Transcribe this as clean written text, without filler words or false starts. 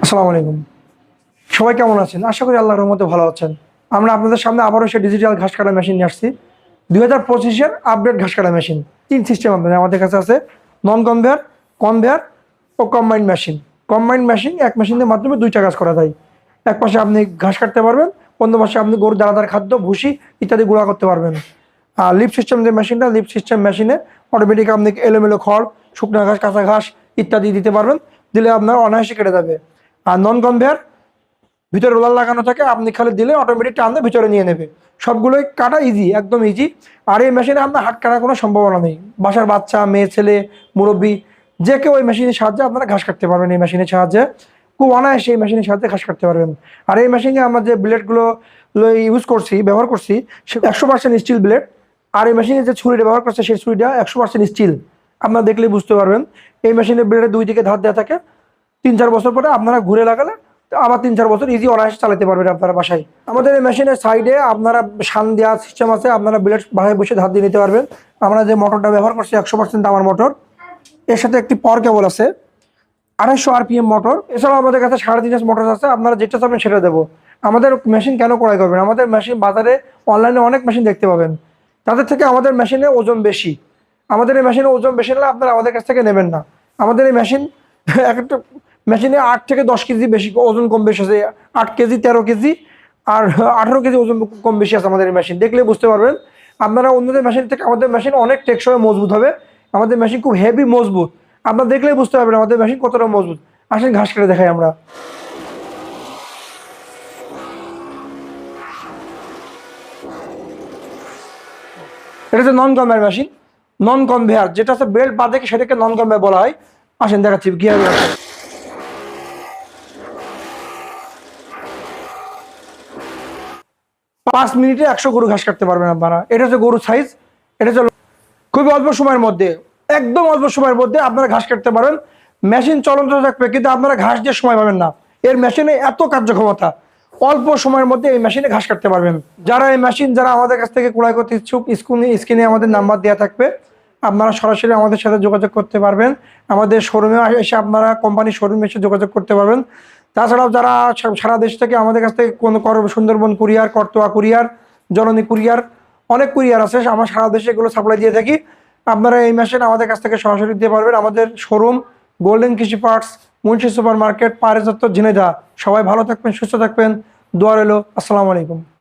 আসসালামু আলাইকুম। সবাই কেমন আছেন? আশা করি আল্লাহর রহমতে ভালো আছেন। আমরা আপনাদের সামনে আবারও সেই ডিজিটাল ঘাস কাটা মেশিন নিয়ে আসছি। 2025-এর আপডেট ঘাস কাটা মেশিন। 3 সিস্টেম আমাদের কাছে আছে। নন কনভেয়ার, কনভেয়ার ও কম্বাইন্ড মেশিন। কম্বাইন্ড মেশিন এক মেশিনের মাধ্যমে 2টা কাজ করা যায়। এক পাশে আপনি ঘাস কাটতে পারবেন, অন্য পাশে আপনি গরুর দানাদার খাদ্য, ভুসি ইত্যাদি গুঁড়া করতে পারবেন। আর লিফট সিস্টেম যে মেশিনটা, লিফট সিস্টেম মেশিনে অটোমেটিক আপনি এলোমেলো খড়, শুকনো ঘাস, কাঁচা ঘাস ইত্যাদি দিতে পারবেন। দিলে আপনার অনায়াসে কেটে যাবে। আর নন কনভেয়ার ভিতরে রোলার লাগানো থাকে, আপনি খালি দিলে অটোমেটিক টানলে ভিতরে নিয়ে নেবে। সবগুলোই কাটা ইজি, একদম ইজি। আর এই মেশিনে আপনার হাত কাটার কোনো সম্ভাবনা নেই। বাসার বাচ্চা, মেয়ে, ছেলে, মুরব্বী যে কেউ ওই মেশিনের সাহায্যে আপনারা ঘাস কাটতে পারবেন। এই মেশিনের সাহায্যে খুব অনায়াসে এই মেশিনের সাহায্যে ঘাস কাটতে পারবেন। আর এই মেশিনে আমরা যে ব্লেডগুলো ব্যবহার করছি সে 100% স্টিল ব্লেড। আর এই মেশিনে যে ছুরিটা ব্যবহার করছে সেই ছুরিটা 100% স্টিল। আপনারা দেখলেই বুঝতে পারবেন। এই মেশিনের ব্লেডের 2 দিকে ধার দেওয়া থাকে। 3-4 বছর পরে আপনারা ঘুরে লাগালে আবার 3-4 বছর ইজি অনায়াসে চালাতে পারবেন আপনারা বাসায়। আমাদের এই মেশিনের সাইডে আপনারা শান দেওয়া সিস্টেম আছে, আপনারা ব্লেড বাসায় বসে ধার দিয়ে নিতে পারবেন। আমরা যে মোটরটা ব্যবহার করছি 100% তামার মোটর। এর সাথে একটি পাওয়ার কেবল আছে, 250 RPM মোটর। এছাড়াও আমাদের কাছে 3.5 মোটর আছে। আপনারা যেটা চাবেন সেটা দেবো। আমাদের মেশিন কেন ক্রয় করবেন? আমাদের মেশিন বাজারে অনলাইনে অনেক মেশিন দেখতে পাবেন, তাদের থেকে আমাদের মেশিনে ওজন বেশি। আমাদের এই মেশিনে ওজন বেশি হলে আপনারা আমাদের কাছ থেকে নেবেন না। আমাদের এই মেশিন এক একটা মেশিনে 8 থেকে 10 কেজি বেশি ওজন কম বেশি আছে। 8 কেজি, 13 কেজি আর 18 কেজি ওজন কম বেশি আছে আমাদের এই মেশিন। দেখলে বুঝতে পারবেন। আপনারা অন্যদের মেশিন থেকে আমাদের মেশিন অনেক টেকসই মজবুত হবে। আমাদের মেশিন খুব হেভি মজবুত। আপনারা দেখলেই বুঝতে পারবেন আমাদের মেশিন কতটা মজবুত। আসেন ঘাস কেটে দেখাই আমরা। এটা হচ্ছে নন কনভেয়ার মেশিন। নন কনভেয়ার যেটা আছে বেল্ট বাদে সেটাকে নন কনভেয়ার বলা হয়। আসেন দেখাচ্ছি কিভাবে। 5 মিনিটে 100 গরু ঘাস কাটতে পারবেন আপনারা। এটা হচ্ছে গরুর সাইজ। এটা হচ্ছে খুবই অল্প সময়ের মধ্যে, একদম অল্প সময়ের মধ্যে আপনারা ঘাস কাটতে পারবেন। মেশিন চলন্ত থাকবে কিন্তু আপনারা ঘাস দিয়ে সময় পাবেন না। এর মেশিনে এত কার্যক্ষমতা, অল্প সময়ের মধ্যে এই মেশিনে ঘাস কাটতে পারবেন। যারা এই মেশিন আমাদের কাছ থেকে ক্রয় করতে ইচ্ছুক, স্ক্রিনে আমাদের নাম্বার দেওয়া থাকবে। আপনারা সরাসরি আমাদের সাথে যোগাযোগ করতে পারবেন। আমাদের শোরুমে এসে আপনারা কোম্পানির শোরুমে এসে যোগাযোগ করতে পারবেন। তাছাড়াও যারা সারা দেশ থেকে আমাদের কাছ থেকে কোনো সুন্দরবন কুরিয়ার, করতোয়া কুরিয়ার, জননী কুরিয়ার, অনেক কুরিয়ার আছে, আমরা সারা দেশে এগুলো সাপ্লাই দিয়ে থাকি। আপনারা এই মেশিন আমাদের কাছ থেকে সরাসরি দিতে পারবেন। আমাদের শোরুম গোল্ডেন কৃষি পার্টস, মুন্সি সুপার মার্কেট, পাড়ে চত্বর, ঝিনাইদহ। সবাই ভালো থাকবেন, সুস্থ থাকবেন। দোয়া রইল। আসসালামু আলাইকুম।